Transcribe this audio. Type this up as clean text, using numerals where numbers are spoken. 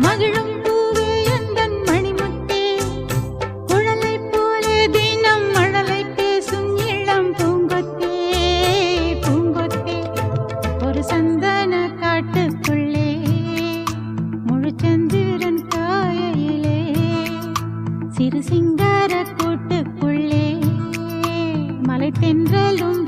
மகிழும் பூவே எந்தன் மணிமுத்தே குழலை போலே தினம் மழலை பேசும் இளம் பூங்கொத்தே பூங்கொத்தே ஒரு சந்தன காட்டுக்குள்ளே முழுச்சந்திரன் காயிலே சிறு சிங்கார கூட்டுக்குள்ளே மலை தென்றலும்